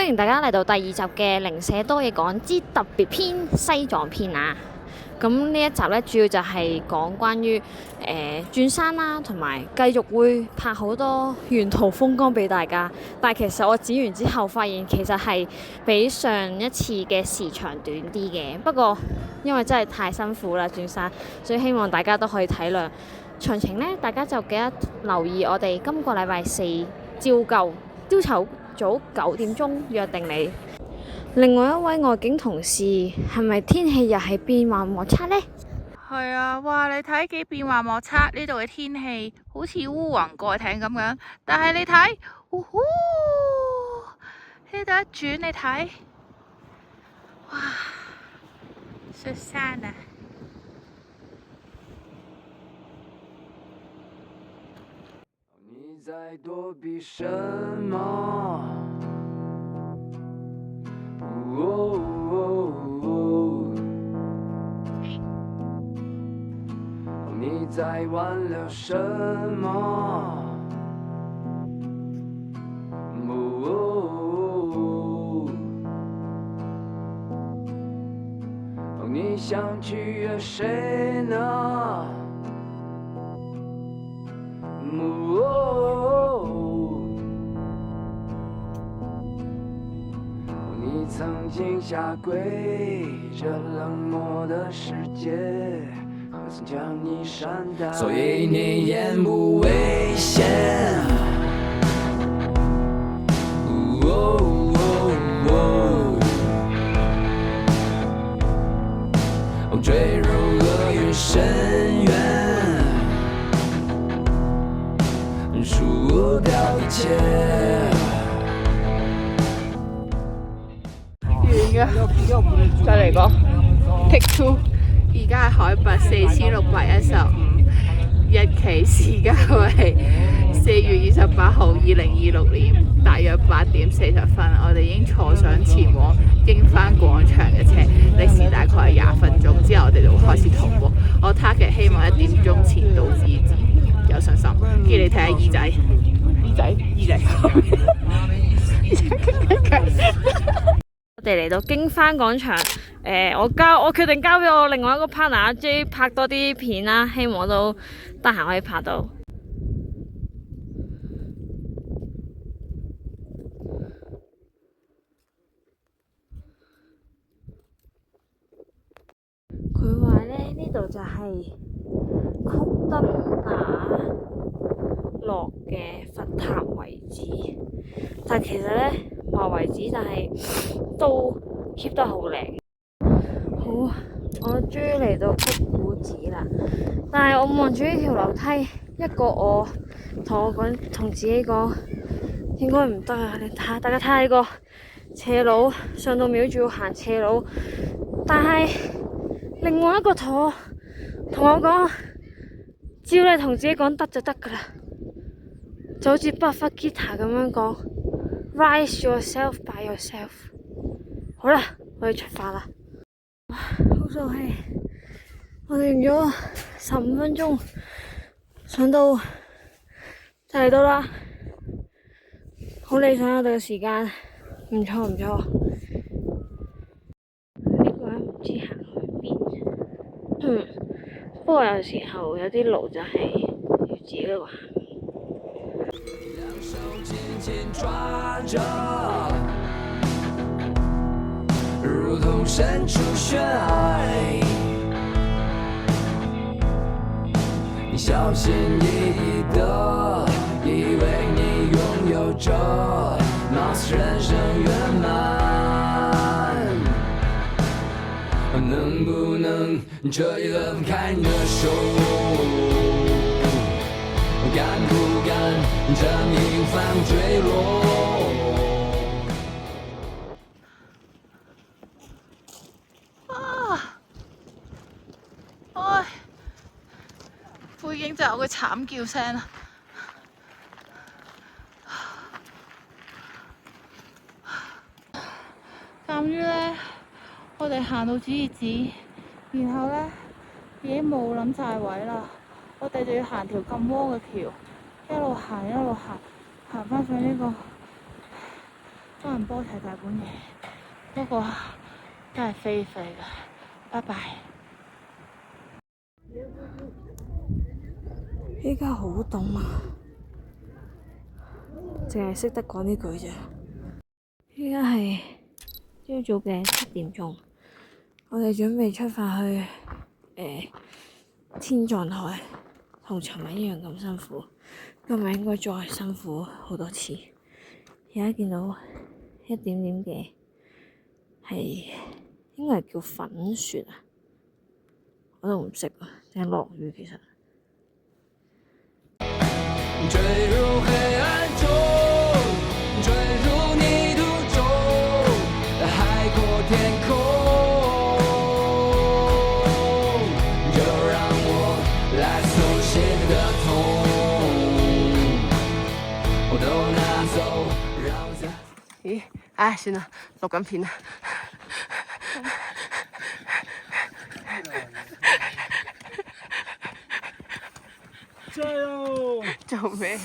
歡迎大家嚟到第2集嘅零舍多嘢講之特別篇西藏篇啊！咁呢一集呢，主要就係講關於轉山啦，同埋繼續會拍好多沿途風光俾大家。但係其實我剪完之後發現，其實係比上一次嘅時長短啲嘅。不過因為真係太辛苦啦轉山，所以希望大家都可以體諒。詳情呢，大家就記得留意我哋今個禮拜4照舊朝頭早9點鐘約定你。另外一位外景同事係咪天氣又係變幻莫測呢？係啊，哇！你睇幾變幻莫測，呢度嘅天氣好似烏雲蓋艇咁樣，但係你睇，呼呼，呢度一轉你睇，哇，雪山啊！你在躲避什麼？你在挽留什麼？你想取悅誰呢？你曾經下跪，這冷漠的世界何曾將你善待？所以你眼目危險。墜入厄運深淵，輸掉一切。完嘅，再嚟個 Take 2。而家係海拔4615，日期時間為4月28號2026年，大約8點40分。我哋已經坐上前往經幡廣場嘅車，歷時大概係20分鐘，之後我哋就會開始徒步。我 target 希望1點鐘前到至，有信心。跟住你睇下耳仔，我哋嚟到經幡廣場，我決定交俾我另外一個 partner 阿 J 拍多啲片啦，希望我都得閒可以拍到。佢話呢度就係曲德那洛嘅佛塔遺址，但其實呢話遺址就係都 keep 得好靚。好，我終於嚟到曲古寺啦，但係我望住呢條樓梯，一個我同自己講應該唔得啊！你睇下，大家睇下呢個斜路，上到廟仲要行斜路，但係另外一個同我講，只要你同自己講得就得噶啦，就好似巴伐吉塔咁樣講 ，Rise yourself by yourself。好啦，我哋出發啦。好受氣，我哋用咗15分鐘上到就嚟到啦，好理想我哋嘅時間，唔錯唔錯。呢個人唔知行去邊，不過有時候有啲路就係要自己一個行。兩手緊緊抓着，如同身處懸崖，你小心翼翼地以為你擁有着貌似人生圓滿，能不能徹底地放開你的手，敢不敢這平凡墜落？背景就係我嘅慘叫聲啦。鑑於呢，我哋行到止熱寺，然後呢已經冇諗晒位啦，我哋就要行條咁彎嘅橋，一路行一路行，行返上呢個多倫多睇大本嘢，不過真係飛飛㗎。拜拜。依家好凍啊！淨係識得講呢句啫。依家係朝早嘅7點鐘，我哋準備出發去天葬台，同尋日一樣咁辛苦。今日應該再辛苦好多次。而家見到一點點嘅係應該係叫粉雪啊，我都唔識啊，定係落雨其實。坠入黑暗中，坠入泥土中，海阔天空。就让我来手写的痛，我都拿走，让在。咦？唉，算啦，錄緊片啦。加油！做咩？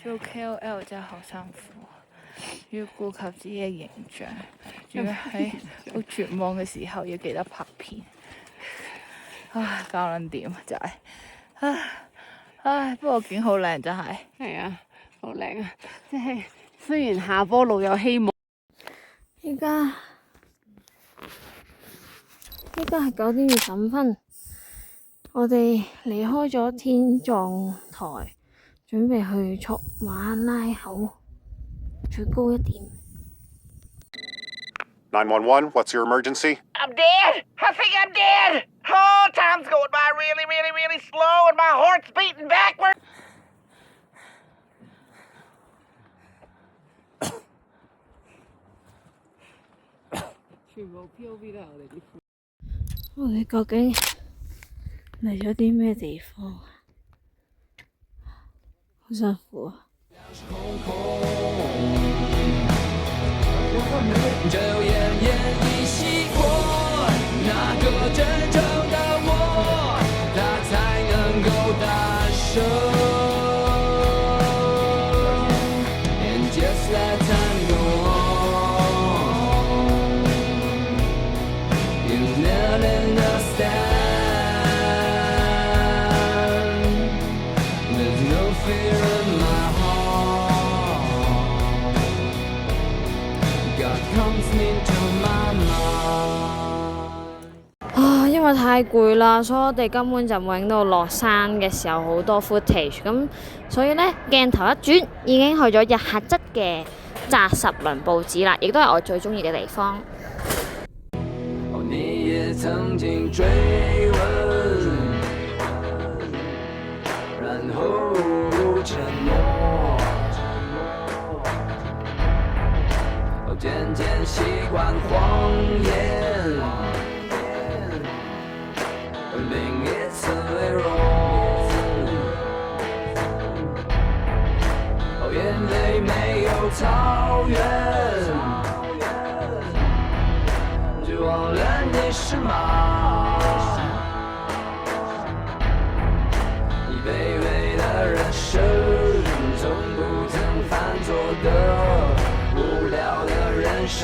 做 KOL 真係好辛苦，要顧及自己嘅形象，仲要喺好絕望嘅時候要記得拍片。唉，搞撚掂就係，唉，不過景好靚真係。係啊，好靚啊！即係雖然下坡路有希望。依家係9點25分，我哋離開咗天葬台，準備去卓馬拉口最高一點。911, what's your emergency? I'm dead! I think I'm dead! Oh, time's going by really, really, really slow and my heart's beating backwards! 全部 POV 都係我哋啲。我哋究竟嚟咗啲咩地方啊？好辛苦啊！就奄奄一息过，那个真正的我，他才能够大声。And just let time go on, you never understand. There's no fear in my heart. God comes into my mind. 啊，因為太攰啦，所以我哋根本就冇影到落山嘅時候好多 footage，咁所以呢，鏡頭一轉已經去咗日喀則嘅扎什倫布寺啦，亦都係我最中意嘅地方。哦，你也曾經追問，然後沉默，哦，漸漸習慣謊言，另一次內容，哦，眼淚沒有草原。就忘了你是馬，你卑微的人生，從不曾犯錯的無聊的人生，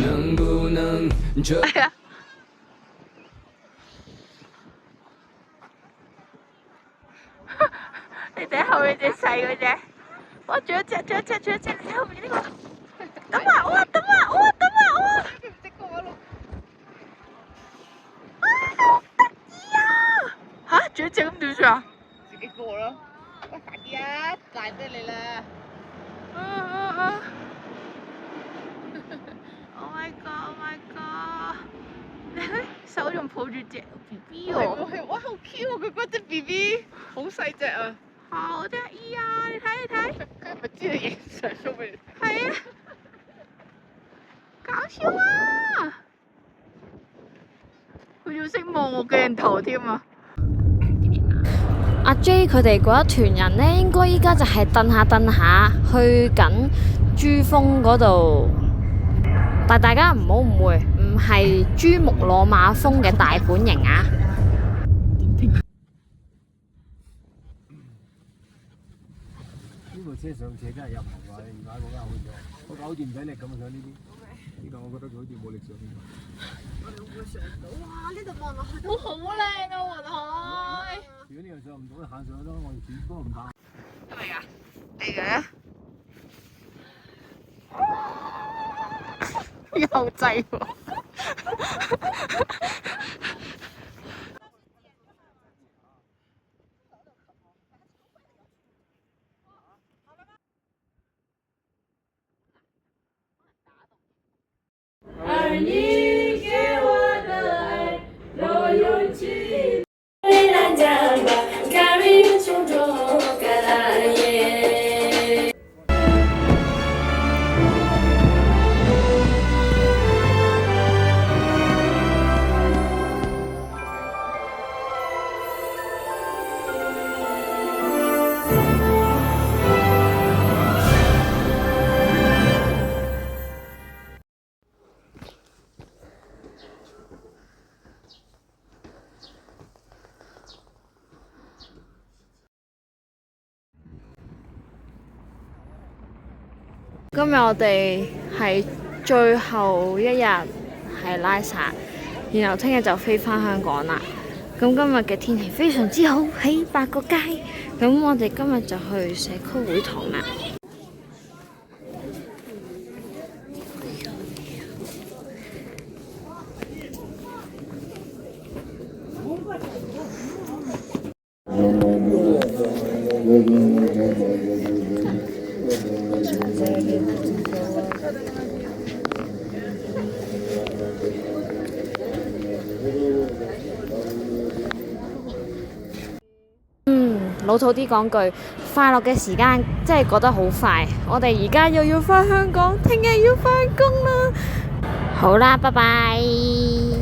能不能這？你睇後面隻細嗰隻，我仲有一隻，你睇後面呢個。等啊！哇！等啊！哇！佢唔識過馬路。啊！好得意啊！嚇，仲有一隻咁點算啊？自己過咯。喂，快啲啊！賴低你啦！Oh my god！Oh my god！你睇手仲抱住隻 B B 喎。哇，好 Q 啊！佢嗰隻 B B 好細隻啊！好得意啊！你睇。佢咪知你影相 show 俾你。係啊。搞笑啊！佢仲識望我鏡頭添啊！阿 J 佢哋嗰一團人呢，應該依家就係蹬下去緊珠峰嗰度，但大家唔好誤會，唔係珠穆朗瑪峰嘅大本營啊！呢個車上斜真係又唔係話你而家嗰間好咗，嗰架好似唔使力咁啊！上呢啲，呢個我覺得佢好似冇力上呢個。我哋會唔會上到啊？呢度望落去都好靚啊！雲海。如果呢度上唔到，行上去咯，我哋轉波唔打。係咪啊？係嘅。又滯喎！而你給我的愛若勇氣，蔚藍家吧，甘於胸中橄欖葉。今日我哋係最後一日係拉薩，然後聽日就飛返香港啦。咁今日嘅天氣非常之好，喺8個街。咁我哋今日就去社區會堂啦。老土啲講句，快樂嘅時間真係過得好快。我哋而家又要返香港，聽日要返工啦。好啦，拜拜。